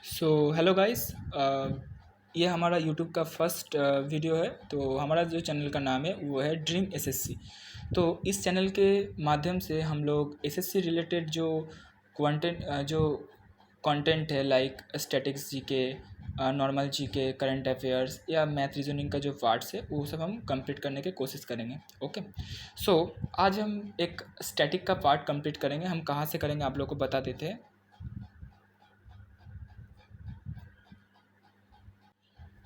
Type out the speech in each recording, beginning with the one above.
So hello guys. ये हमारा YouTube का फर्स्ट वीडियो है। तो हमारा जो चैनल का नाम है वो है ड्रीम एसएससी। तो इस चैनल के माध्यम से हम लोग एसएससी रिलेटेड जो कंटेंट है like statics GK, normal GK, current affairs या मैथ रीजनिंग का जो पार्ट्स है वो सब हम कंप्लीट करने की कोशिश करेंगे। ओके। सो आज हम एक स्टैटिक का पार्ट कंप्लीट करेंगे। हम कहाँ से करेंगे आप लोग को बता देते हैं।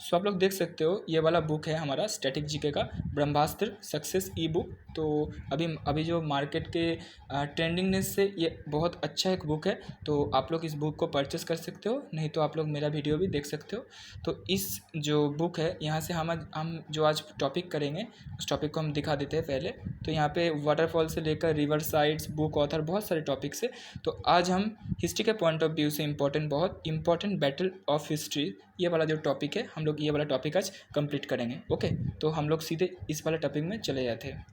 सो आप लोग देख सकते हो ये वाला बुक है हमारा स्टैटिक जीके का ब्रह्मास्त्र सक्सेस ई बुक। तो अभी अभी जो मार्केट के ट्रेंडिंगनेस से ये बहुत अच्छा एक बुक है। तो आप लोग इस बुक को परचेस कर सकते हो, नहीं तो आप लोग मेरा वीडियो भी देख सकते हो। तो इस जो बुक है यहाँ से हम जो आज टॉपिक करेंगे उस टॉपिक को हम दिखा देते हैं पहले। तो यहाँ पे वाटरफॉल से लेकर रिवर साइड्स, बुक ऑथर, बहुत सारे टॉपिक्स है। तो आज हम हिस्ट्री के पॉइंट ऑफ व्यू से बहुत इंपॉर्टेंट बैटल ऑफ हिस्ट्री, ये वाला जो टॉपिक है हम लोग ये वाला टॉपिक आज कंप्लीट करेंगे। ओके। तो हम लोग सीधे इस वाले टॉपिक में चले जाते हैं।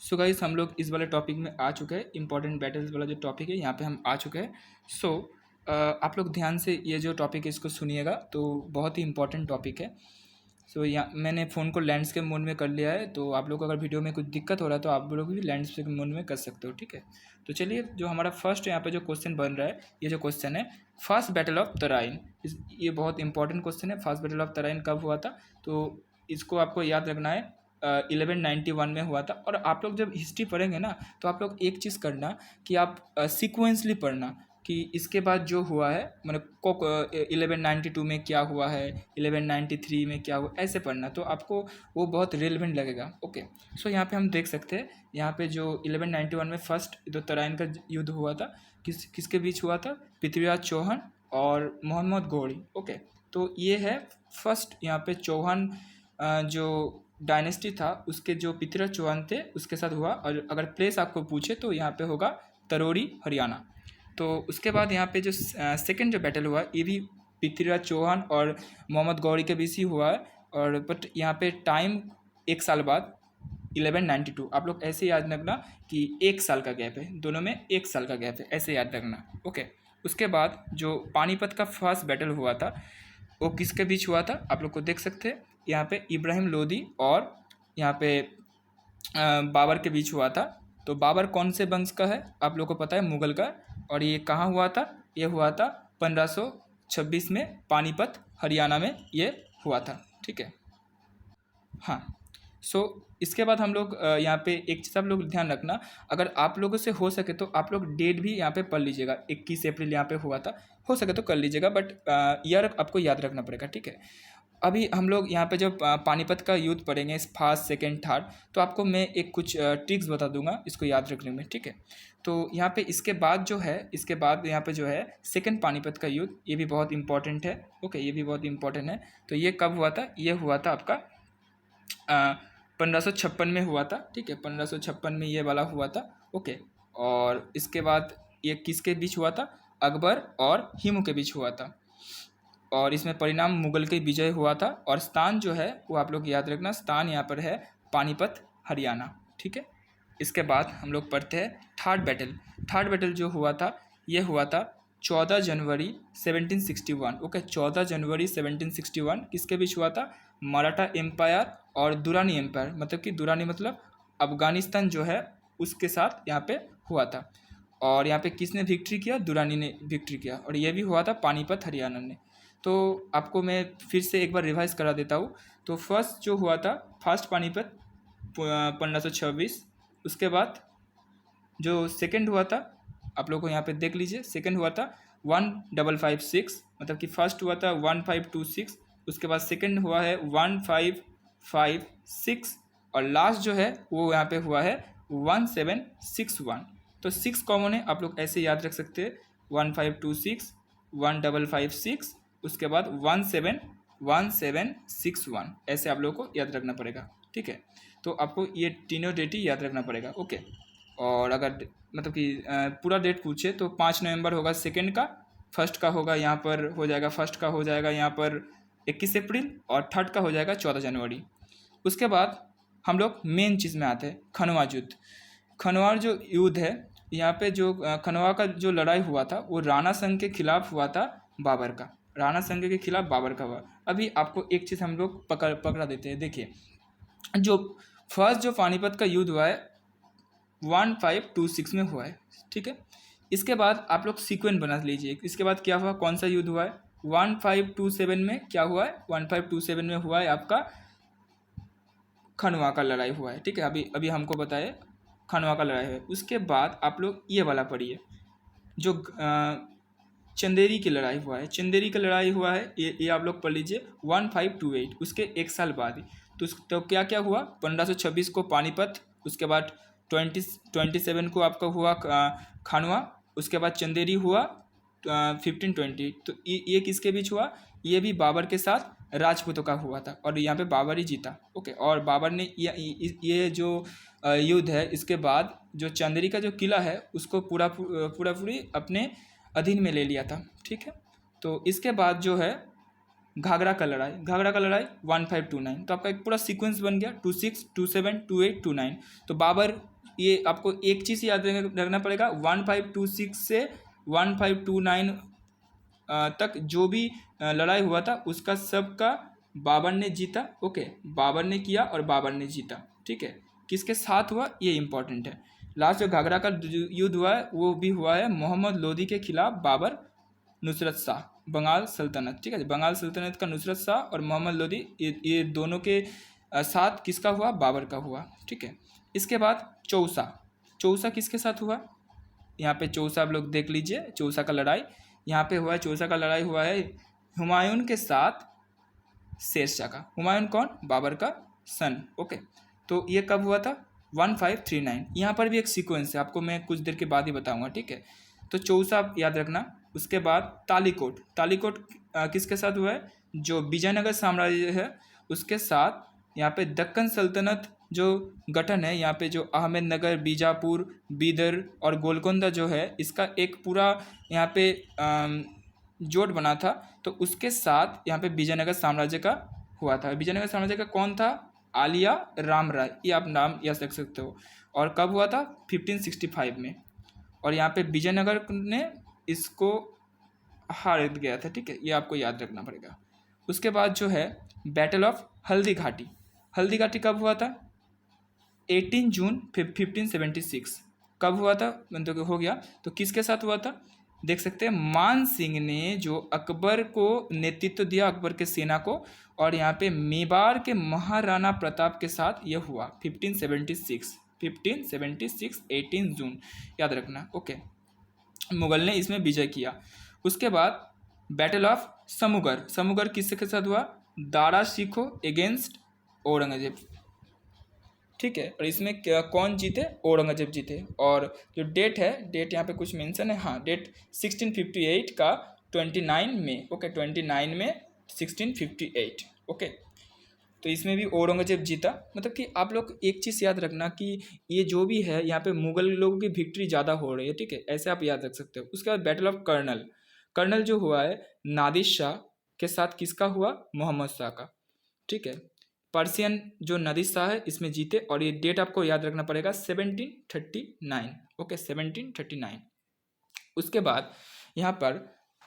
सो गाइस हम लोग इस वाले टॉपिक में आ चुके हैं। इंपॉर्टेंट बैटल्स वाला जो टॉपिक है यहाँ पे हम आ चुके हैं। सो आप लोग ध्यान से ये जो टॉपिक है इसको सुनिएगा। तो बहुत ही इंपॉर्टेंट टॉपिक है। सो यहाँ मैंने फ़ोन को लैंडस्केप मोड में कर लिया है। तो आप लोग को अगर वीडियो में कुछ दिक्कत हो रहा है तो आप लोग भी लैंडस्केप मोड में कर सकते हो। ठीक है। तो चलिए जो हमारा फर्स्ट यहाँ पे जो क्वेश्चन बन रहा है, ये जो क्वेश्चन है फर्स्ट बैटल ऑफ तराइन, ये बहुत इंपॉर्टेंट क्वेश्चन है। फर्स्ट बैटल ऑफ तराइन कब हुआ था? तो इसको आपको याद रखना है। 1191 में हुआ था। और आप लोग जब हिस्ट्री पढ़ेंगे ना तो आप लोग एक चीज़ करना कि आप सीक्वेंसली पढ़ना कि इसके बाद जो हुआ है मतलब को 1192 में क्या हुआ है, 1193 में क्या हुआ, ऐसे पढ़ना तो आपको वो बहुत रेलेवेंट लगेगा। ओके। सो यहाँ पे हम देख सकते हैं यहाँ पे जो 1191 में फर्स्ट जो तराइन का युद्ध हुआ था किसके बीच हुआ था? पृथ्वीराज चौहान और मोहम्मद गौरी। ओके। तो ये है फर्स्ट यहाँ पे चौहान जो डायनेस्टी था उसके जो पृथ्वीराज चौहान थे उसके साथ हुआ। और अगर प्लेस आपको पूछे तो यहाँ पे होगा तरोरी हरियाणा। तो उसके बाद यहाँ पे जो सेकंड जो बैटल हुआ ये भी पृथ्वीराज चौहान और मोहम्मद गौरी के बीच ही हुआ है। और बट यहाँ पे टाइम एक साल बाद 1192। आप लोग ऐसे याद रखना कि एक साल का गैप है, दोनों में एक साल का गैप है, ऐसे याद रखना। ओके। उसके बाद जो पानीपत का फर्स्ट बैटल हुआ था वो किसके बीच हुआ था? आप लोग को देख सकते हैं यहाँ पे इब्राहिम लोदी और यहाँ पे बाबर के बीच हुआ था। तो बाबर कौन से वंश का है? आप लोग को पता है, मुगल का। और ये कहाँ हुआ था? ये हुआ था 1526 में पानीपत हरियाणा में ये हुआ था। ठीक है। हाँ। सो इसके बाद हम लोग यहाँ पे एक चीज़ आप लोग ध्यान रखना, अगर आप लोगों से हो सके तो आप लोग डेट भी यहाँ पे पढ़ लीजिएगा। 21 अप्रैल यहाँ पे हुआ था, हो सके तो कर लीजिएगा, बट ईयर आपको याद रखना पड़ेगा। ठीक है। अभी हम लोग यहाँ पे जब पानीपत का युद्ध पढ़ेंगे फर्स्ट सेकेंड थर्ड, तो आपको मैं एक कुछ ट्रिक्स बता दूंगा इसको याद रखने में। ठीक है। तो यहाँ पे इसके बाद जो है, इसके बाद यहाँ पे जो है सेकेंड पानीपत का युद्ध, ये भी बहुत इंपॉर्टेंट है। ओके। ये भी बहुत इंपॉर्टेंट है। तो ये कब हुआ था? ये हुआ था आपका 1556 में हुआ था। ठीक है। 1556 में ये वाला हुआ था। ओके। और इसके बाद ये किसके बीच हुआ था? अकबर और हिमू के बीच हुआ था। और इसमें परिणाम मुगल की विजय हुआ था। और स्थान जो है वो आप लोग याद रखना, स्थान यहाँ पर है पानीपत हरियाणा। ठीक है। इसके बाद हम लोग पढ़ते हैं थर्ड बैटल। थर्ड बैटल जो हुआ था ये हुआ था 14 जनवरी 1761। ओके। 14 जनवरी 1761 किसके बीच हुआ था? मराठा एम्पायर और दुरानी एम्पायर, मतलब कि दुरानी मतलब अफगानिस्तान जो है उसके साथ यहाँ पे हुआ था। और यहाँ पे किसने विक्ट्री किया? दुरानी ने विक्ट्री किया। और ये भी हुआ था पानीपत हरियाणा ने। तो आपको मैं फिर से एक बार रिवाइज करा देता हूँ। तो फर्स्ट जो हुआ था फर्स्ट पानीपत 1526। उसके बाद जो सेकंड हुआ था आप लोग को यहाँ पे देख लीजिए, सेकंड हुआ था 1556, मतलब कि फर्स्ट हुआ था 1526, उसके बाद सेकंड हुआ है 1556 और लास्ट जो है वो यहाँ पे हुआ है 1761। तो 6 कॉमन है, आप लोग ऐसे याद रख सकते हैं 1526, 1556, उसके बाद 1761, ऐसे आप लोगों को याद रखना पड़ेगा। ठीक है। तो आपको ये तीनों डेट ही याद रखना पड़ेगा। ओके। और अगर मतलब कि पूरा डेट पूछे तो 5 नवंबर होगा सेकंड का, फर्स्ट का होगा यहाँ पर हो जाएगा, फर्स्ट का हो जाएगा यहाँ पर 21 अप्रैल और थर्ड का हो जाएगा 14 जनवरी। उसके बाद हम लोग मेन चीज़ में आते हैं, खनवा युद्ध। खनवार जो युद्ध है यहाँ पे जो खनवा का जो लड़ाई हुआ था वो राणा संघ के खिलाफ हुआ था, बाबर का, राणा संघ के खिलाफ बाबर का हुआ। अभी आपको एक चीज़ हम लोग पकड़ा देते हैं। देखिए, जो फर्स्ट जो पानीपत का युद्ध हुआ है 1526 में हुआ है, ठीक है। इसके बाद आप लोग सीक्वेंस बना लीजिए, इसके बाद क्या हुआ, कौन सा युद्ध हुआ है 1527 में, क्या हुआ है 1527 में हुआ है आपका खनवा का लड़ाई हुआ है, ठीक है। अभी अभी हमको बताए खनवा का लड़ाई है। उसके बाद आप लोग ये वाला पढ़िए, जो चंदेरी की लड़ाई हुआ है, चंदेरी की लड़ाई हुआ है, ये आप लोग पढ़ लीजिए 1528, उसके एक साल बाद ही। तो क्या क्या हुआ, 1526 को पानीपत, उसके बाद 27 को आपका हुआ खानवा, उसके बाद चंदेरी हुआ 1520। तो ये किसके बीच हुआ, ये भी बाबर के साथ राजपूतों का हुआ था, और यहाँ पे बाबर ही जीता, ओके। और बाबर ने ये जो युद्ध है, इसके बाद जो चंदेरी का जो किला है उसको पूरी अपने अधीन में ले लिया था, ठीक है। तो इसके बाद जो है घाघरा का लड़ाई 1529। तो आपका एक पूरा सीक्वेंस बन गया 26, 27, 28, 29। तो बाबर, ये आपको एक चीज़ याद रखना पड़ेगा, 1526 से 1529 तक जो भी लड़ाई हुआ था उसका सबका बाबर ने जीता, ओके। बाबर ने किया और बाबर ने जीता, ठीक है। किसके साथ हुआ ये इंपॉर्टेंट है। लास्ट जो घाघरा का युद्ध हुआ है वो भी हुआ है मोहम्मद लोदी के खिलाफ बाबर, नुसरत शाह, बंगाल सल्तनत, ठीक है। बंगाल सल्तनत का नुसरत शाह और मोहम्मद लोदी, ये दोनों के साथ किसका हुआ, बाबर का हुआ, ठीक है। इसके बाद चौसा किसके साथ हुआ, यहाँ पे चौसा आप लोग देख लीजिए, चौसा का लड़ाई यहाँ पे हुआ है। चौसा का लड़ाई हुआ है हुमायूं के साथ शेरशाह का। हुमायूं कौन, बाबर का सन, ओके। तो ये कब हुआ था 1539। यहाँ पर भी एक सीक्वेंस है, आपको मैं कुछ देर के बाद ही बताऊंगा, ठीक है। तो चौसा आप याद रखना। उसके बाद तालीकोट किसके साथ हुआ है, जो विजयनगर साम्राज्य है उसके साथ। यहाँ पे दक्कन सल्तनत जो गठन है, यहाँ पे जो अहमदनगर, बीजापुर, बीदर और गोलकोंडा जो है, इसका एक पूरा यहाँ पे जोड़ बना था। तो उसके साथ यहाँ पे विजयनगर साम्राज्य का हुआ था। विजयनगर साम्राज्य का कौन था, आलिया राम राय, ये आप नाम याद रख सकते हो। और कब हुआ था 1565 में। और यहाँ पे विजयनगर ने इसको हार गया था, ठीक है, ये आपको याद रखना पड़ेगा। उसके बाद जो है बैटल ऑफ हल्दी घाटी कब हुआ था 18 जून 1576। कब हुआ था, मतलब हो गया। तो किसके साथ हुआ था, देख सकते हैं मान सिंह ने जो अकबर को नेतृत्व दिया, अकबर के सेना को। और यहाँ पे मेवाड़ के महाराणा प्रताप के साथ यह हुआ 1576, 18 जून, याद रखना, ओके। मुगल ने इसमें विजय किया। उसके बाद बैटल ऑफ समुगर किसके साथ हुआ, दारा शिकोह अगेंस्ट औरंगजेब, ठीक है। और इसमें कौन जीते, औरंगजेब जीते। और जो डेट है, डेट यहाँ पे कुछ मेंशन है, हाँ, डेट 1658 का 29 में, ओके, 29 में 1658, ओके। तो इसमें भी औरंगजेब जीता। मतलब कि आप लोग एक चीज़ याद रखना कि ये जो भी है यहाँ पे मुगल लोगों की विक्ट्री ज़्यादा हो रही है, ठीक है, ऐसे आप याद रख सकते हो। उसके बाद बैटल ऑफ कर्नल जो हुआ है नादिर शाह के साथ, किसका हुआ, मोहम्मद शाह का, ठीक है। पर्शियन जो नादिर शाह है इसमें जीते। और ये डेट आपको याद रखना पड़ेगा 1739, ओके, 1739। उसके बाद यहाँ पर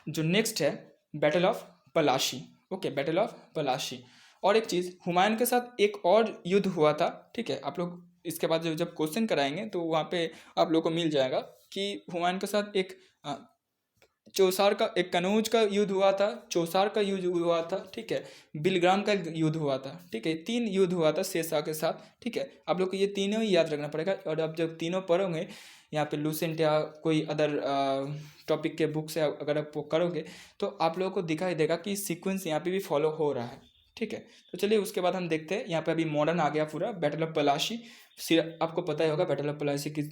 जो नेक्स्ट है battle of Plassey, okay, battle of Plassey. और एक चीज़, हुमायूं के साथ एक और युद्ध हुआ था, ठीक है। आप लोग इसके बाद जब क्वेश्चन कराएंगे तो वहाँ पे आप लोग को मिल जाएगा कि हुमायूं के साथ एक चौसार का, एक कनौज का युद्ध हुआ था, चौसार का युद्ध हुआ था, ठीक है, बिलग्राम का युद्ध हुआ था, ठीक है। 3 युद्ध हुआ था शेरशाह के साथ, ठीक है। आप लोग को ये तीनों ही याद रखना पड़ेगा। और आप जब तीनों पढ़ोगे यहाँ पे लूसेंट या कोई अदर टॉपिक के बुक से अगर आप करोगे तो आप लोगों को दिखाई देगा कि सीक्वेंस यहाँ पे भी फॉलो हो रहा है, ठीक है। तो चलिए उसके बाद हम देखते हैं। यहाँ पे अभी मॉडर्न आ गया पूरा, बैटल ऑफ पलाशी। आपको पता ही होगा बैटल ऑफ पलाशी की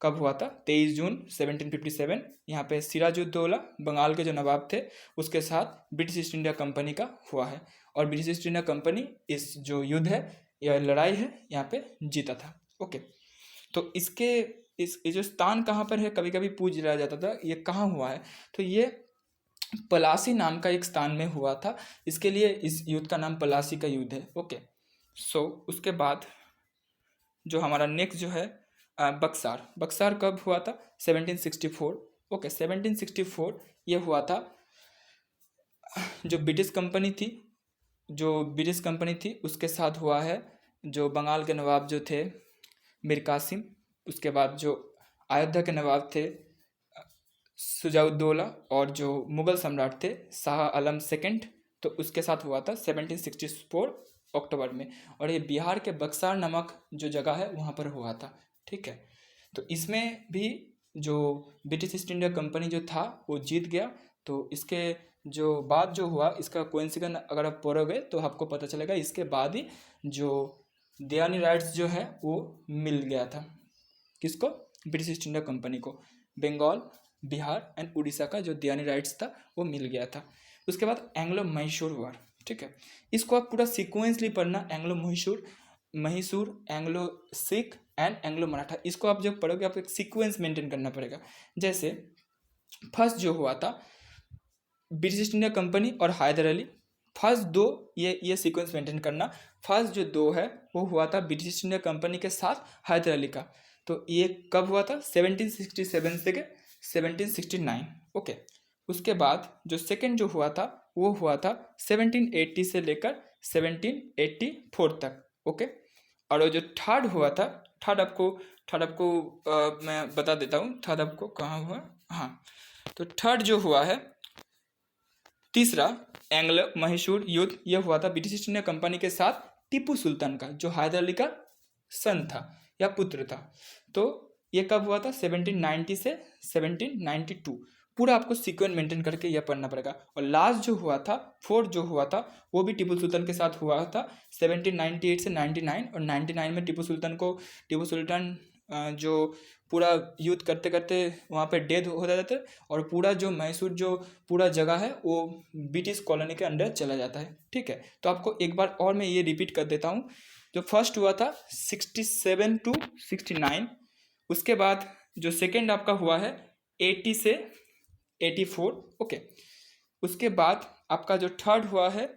कब हुआ था, 23 जून 1757। यहाँ पे सिराजुद्दौला बंगाल के जो नवाब थे उसके साथ ब्रिटिश ईस्ट इंडिया कंपनी का हुआ है। और ब्रिटिश ईस्ट इंडिया कंपनी इस जो युद्ध है या लड़ाई है यहाँ पे जीता था, ओके। तो ये जो स्थान कहाँ पर है, कभी कभी पूछ लिया जाता था ये कहाँ हुआ है, तो ये पलासी नाम का एक स्थान में हुआ था। इसके लिए इस युद्ध का नाम पलासी का युद्ध है, ओके। सो उसके बाद जो हमारा नेक्स्ट जो है बक्सार। बक्सार कब हुआ था? 1764। ओके, 1764 ये हुआ था। जो ब्रिटिश कंपनी थी उसके साथ हुआ है। जो बंगाल के नवाब जो थे मीर कासिम, उसके बाद जो अयोध्या के नवाब थे सुजाउद्दौला, और जो मुगल सम्राट थे शाह आलम सेकंड, तो उसके साथ हुआ था 1764 अक्टूबर में। और ये बिहार के बक्सार नामक जो जगह है वहाँ पर हुआ था। ठीक है, तो इसमें भी जो ब्रिटिश ईस्ट इंडिया कंपनी जो था वो जीत गया। तो इसके जो बाद जो हुआ, इसका कोइंसिडेंस अगर आप पढ़ोगे तो आपको पता चलेगा, इसके बाद ही जो दियानी राइट्स जो है वो मिल गया था। किसको? ब्रिटिश ईस्ट इंडिया कंपनी को। बंगाल, बिहार एंड उड़ीसा का जो दियानी राइट्स था वो मिल गया था। उसके बाद एंग्लो मैसूर वार। ठीक है, इसको आप पूरा सीक्वेंसली पढ़ना, Anglo Mysore, Anglo Sikh and Anglo Maratha. इसको आप जब पढ़ोगे आपको एक सीक्वेंस मेंटेन करना पड़ेगा। जैसे फर्स्ट जो हुआ था ब्रिटिश ईस्ट इंडिया कंपनी और हैदर अली, फर्स्ट दो, ये सीक्वेंस मेंटेन करना। फर्स्ट जो दो है वो हुआ था ब्रिटिश ईस्ट इंडिया कंपनी के साथ हैदर अली का। तो ये कब हुआ था? 1767 से 1769। ओके, उसके बाद जो सेकंड जो हुआ था वो हुआ था 1780 से लेकर 1784 तक। ओके, और वो जो थर्ड हुआ था, थर्ड आपको मैं बता देता हूँ थर्ड आपको कहाँ हुआ। हाँ, तो थर्ड जो हुआ है, तीसरा एंग्लो मैसूर युद्ध, यह हुआ था ब्रिटिश ईस्ट इंडिया कंपनी के साथ टीपू सुल्तान का, जो हैदर अली का सन था या पुत्र था। तो ये कब हुआ था? 1790 से 1792। पूरा आपको सीक्वेंस मेंटेन करके यह पढ़ना पड़ेगा। और लास्ट जो हुआ था, फोर्थ जो हुआ था, वो भी टीपू सुल्तान के साथ हुआ था 1798 से 99। और 99 में टीपू सुल्तान जो पूरा युद्ध करते करते वहाँ पे डेथ हो जाते थे, और पूरा जो मैसूर जो पूरा जगह है वो ब्रिटिश कॉलोनी के अंडर चला जाता है। ठीक है, तो आपको एक बार और मैं ये रिपीट कर देता हूँ। जो फर्स्ट हुआ था 67 to 69, उसके बाद जो सेकेंड आपका हुआ है 80 से 84। ओके, उसके बाद आपका जो थर्ड हुआ है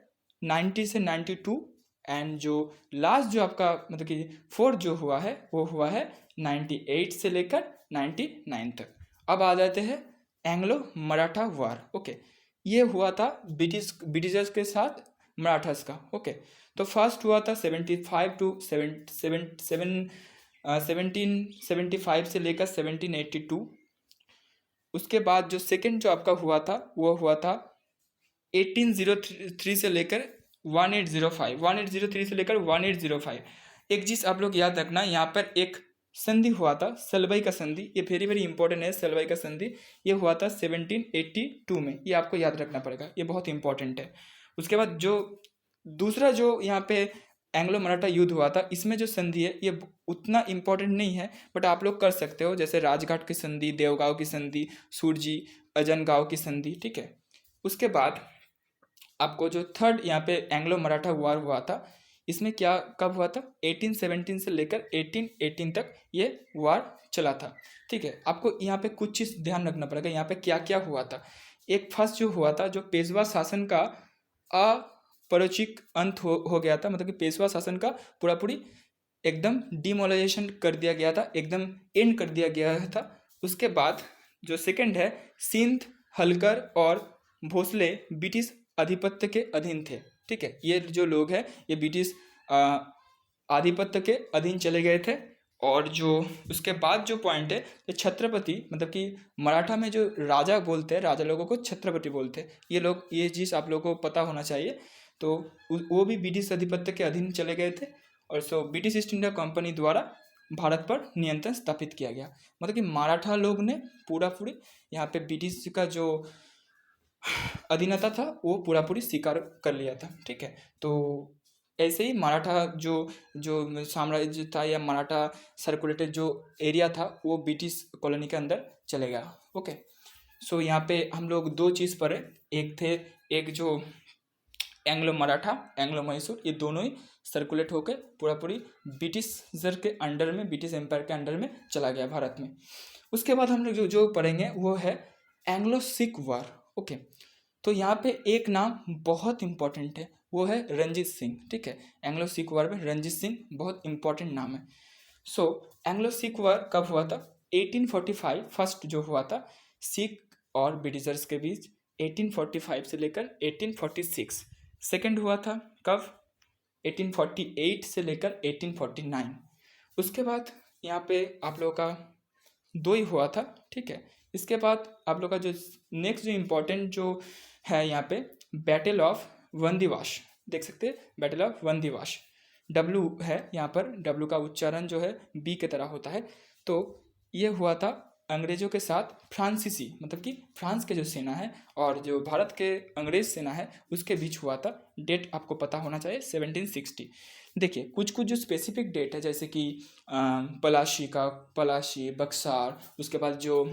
90 से 92, एंड जो लास्ट जो आपका मतलब कि फोर्थ जो हुआ है वो हुआ है 98 से लेकर 99 तक। अब आ जाते हैं एंग्लो मराठा वार। ओके, ये हुआ था ब्रिटिशर्स के साथ मराठास का। ओके, तो फर्स्ट हुआ था 75 to 1775 से लेकर 1782। उसके बाद जो सेकंड जो आपका हुआ था वो हुआ था 1803 से लेकर 1803 से लेकर 1805। एक चीज़ आप लोग याद रखना, यहाँ पर एक संधि हुआ था, सलवई का संधि। ये वेरी वेरी इंपॉर्टेंट है, सलवई का संधि। ये हुआ था 1782 में, ये आपको याद रखना पड़ेगा, ये बहुत इंपॉर्टेंट है। उसके बाद जो दूसरा जो यहाँ पे एंग्लो मराठा युद्ध हुआ था, इसमें जो संधि है ये उतना इंपॉर्टेंट नहीं है, बट आप लोग कर सकते हो, जैसे राजघाट की संधि, देवगांव की संधि, सूरजी अजनगांव की संधि। ठीक है, उसके बाद आपको जो थर्ड यहाँ पे एंग्लो मराठा वार हुआ था, इसमें क्या कब हुआ था? 1817 से लेकर 1818 तक ये वार चला था। ठीक है, आपको यहाँ पे कुछ चीज़ ध्यान रखना पड़ेगा, यहाँ पे क्या क्या हुआ था। एक फर्स्ट जो हुआ था, जो पेशवा शासन का अपरिचिक अंत हो गया था, मतलब कि पेशवा शासन का पूरा पूरी एकदम डिमोलाइजेशन कर दिया गया था, एकदम एंड कर दिया गया था। उसके बाद जो सेकंड है, सिंध, हलकर और भोसले ब्रिटिश आधिपत्य के अधीन थे। ठीक है, ये जो लोग हैं ये ब्रिटिश आधिपत्य के अधीन चले गए थे। और जो उसके बाद जो पॉइंट है, ये छत्रपति, मतलब कि मराठा में जो राजा बोलते हैं, राजा लोगों को छत्रपति बोलते हैं। ये लोग, ये चीज़ आप लोगों को पता होना चाहिए। तो वो भी ब्रिटिश आधिपत्य के अधीन चले गए थे। और so British east India company द्वारा भारत पर नियंत्रण स्थापित किया गया। मतलब कि मराठा लोग ने पूरी यहाँ पे ब्रिटिश का जो अधीनता था वो पूरा पूरी स्वीकार कर लिया था। ठीक है, तो ऐसे ही मराठा जो साम्राज्य था या मराठा सर्कुलेटेड जो एरिया था वो ब्रिटिश कॉलोनी के अंदर चले गया। ओके, सो यहाँ पे हम लोग दो चीज़ पढ़े, एक जो एंग्लो मराठा, एंग्लो मैसूर, ये दोनों ही सर्कुलेट होकर पूरा पूरी ब्रिटिशर के अंडर में, ब्रिटिश एम्पायर के अंडर में चला गया भारत में। उसके बाद हम लोग जो पढ़ेंगे वो है एंग्लो सिख वार। ओके, तो यहाँ पे एक नाम बहुत इंपॉर्टेंट है, वो है रंजीत सिंह। ठीक है, एंग्लो सिख वार में रंजीत सिंह बहुत इंपॉर्टेंट नाम है। सो एंग्लो सिख वॉर कब हुआ था? 1845 फर्स्ट जो हुआ था सिख और ब्रिटिशर्स के बीच, 1845 से लेकर 1846। सेकंड हुआ था कब? 1848 से लेकर 1849। उसके बाद यहाँ पे आप लोगों का दो ही हुआ था, ठीक है। इसके बाद आप लोग का जो नेक्स्ट जो इम्पोर्टेंट जो है यहाँ पे बैटल ऑफ वंदीवाश, देख सकते हैं बैटल ऑफ वंदीवाश। डब्लू है यहाँ पर, डब्लू का उच्चारण जो है बी की तरह होता है। तो ये हुआ था अंग्रेजों के साथ फ्रांसीसी, मतलब कि फ्रांस के जो सेना है और जो भारत के अंग्रेज सेना है उसके बीच हुआ था। डेट आपको पता होना चाहिए 1760। देखिए कुछ कुछ जो स्पेसिफिक डेट है जैसे कि पलाशी, बक्सार, उसके बाद जो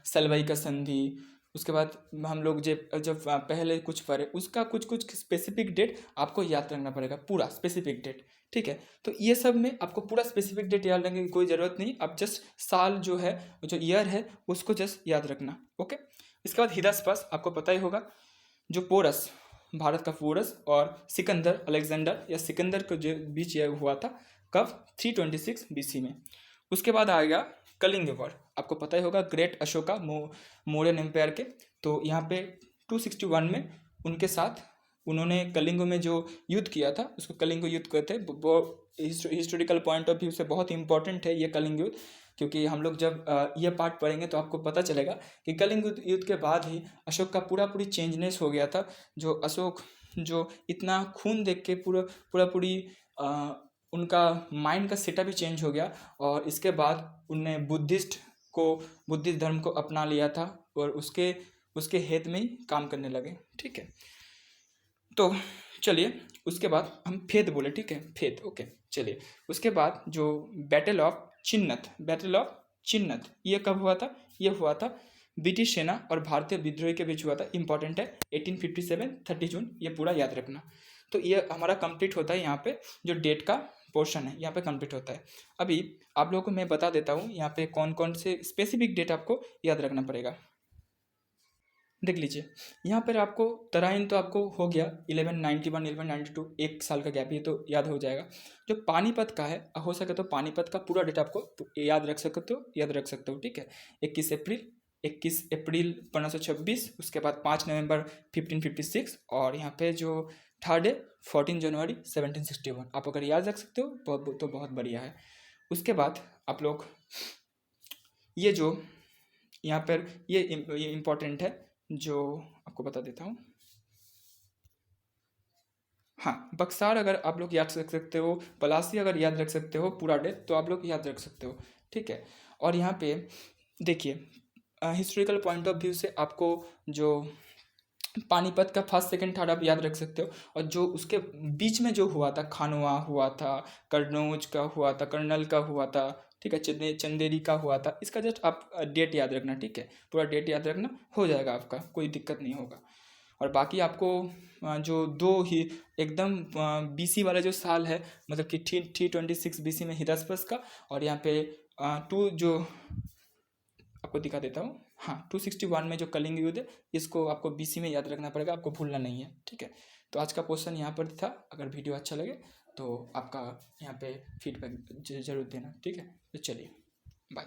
सलवई का संधि, उसके बाद हम लोग जब जब पहले कुछ पढ़े उसका कुछ कुछ स्पेसिफिक डेट आपको याद रखना पड़ेगा, पूरा स्पेसिफिक डेट, ठीक है। तो ये सब में आपको पूरा स्पेसिफिक डेट याद रखने की कोई ज़रूरत नहीं, आप जस्ट साल जो है, जो ईयर है उसको जस्ट याद रखना, ओके। इसके बाद हिदास्पस आपको पता ही होगा, जो पोरस, भारत का पोरस और सिकंदर, अलेक्जेंडर या सिकंदर के जो बीच यह हुआ था कब? 326 BC में। उसके बाद आएगा कलिंग वॉर, आपको पता ही होगा, ग्रेट अशोका मौर्यन एम्पायर के। तो यहाँ पे 261 में उनके साथ उन्होंने कलिंग में जो युद्ध किया था उसको कलिंग युद्ध कहते हैं। वो हिस्टोरिकल पॉइंट ऑफ व्यू से बहुत इंपॉर्टेंट है ये कलिंग युद्ध, क्योंकि हम लोग जब ये पार्ट पढ़ेंगे तो आपको पता चलेगा कि कलिंग युद्ध के बाद ही अशोक का पूरी चेंजनेस हो गया था। जो अशोक जो इतना खून देख के पूरी उनका माइंड का सेटअप ही चेंज हो गया, और इसके बाद उनने बुद्धिस्ट धर्म को अपना लिया था और उसके हित में ही काम करने लगे, ठीक है। तो चलिए उसके बाद हम फेद बोले, ठीक है, फेद, ओके। चलिए उसके बाद जो बैटल ऑफ चिन्नत ये कब हुआ था? ये हुआ था ब्रिटिश सेना और भारतीय विद्रोही के बीच हुआ था, इंपॉर्टेंट है, 1857 30 जून, ये पूरा याद रखना। तो ये हमारा कंप्लीट होता है, यहाँ पे जो डेट का पोर्शन है यहाँ पे कंप्लीट होता है। अभी आप लोगों को मैं बता देता हूँ यहाँ पे कौन कौन से स्पेसिफिक डेट आपको याद रखना पड़ेगा। देख लीजिए यहाँ पर आपको तराइन तो आपको हो गया 1191 1192, एक साल का गैप, ये तो याद हो जाएगा। जो पानीपत का है, हो सके तो पानीपत का पूरा डेट आपको याद रख सकते हो, ठीक है। 21 अप्रैल 1526, उसके बाद 5 नवंबर 1556, और यहाँ पे जो थर्ड है 14 जनवरी 1761। आप अगर याद रख सकते हो तो बहुत बढ़िया है। उसके बाद आप लोग ये जो यहाँ पर ये इम्पोर्टेंट है, जो आपको बता देता हूँ। हाँ, बक्सार अगर आप लोग याद रख सकते हो, पलासी अगर याद रख सकते हो पूरा डेट, तो आप लोग याद रख सकते हो, ठीक है। और यहाँ पे देखिए हिस्टोरिकल पॉइंट ऑफ व्यू से आपको जो पानीपत का फर्स्ट सेकंड थर्ड आप याद रख सकते हो, और जो उसके बीच में जो हुआ था, खानवा हुआ था, कन्नौज का हुआ था, कर्नल का हुआ था, ठीक है, चंदेरी का हुआ था, इसका जस्ट आप डेट याद रखना, ठीक है। पूरा डेट याद रखना, हो जाएगा आपका, कोई दिक्कत नहीं होगा। और बाकी आपको जो दो ही एकदम BC वाला जो साल है, मतलब कि 326 BC में हिदास्पस का, और यहाँ पे टू जो आपको दिखा देता हूँ, हाँ 261 में जो कलिंग युद्ध है, इसको आपको BC में याद रखना पड़ेगा, आपको भूलना नहीं है, ठीक है। तो आज का क्वेश्चन यहाँ पर था। अगर वीडियो अच्छा लगे तो आपका यहाँ पे फीडबैक जरूर देना, ठीक है। तो चलिए बाय।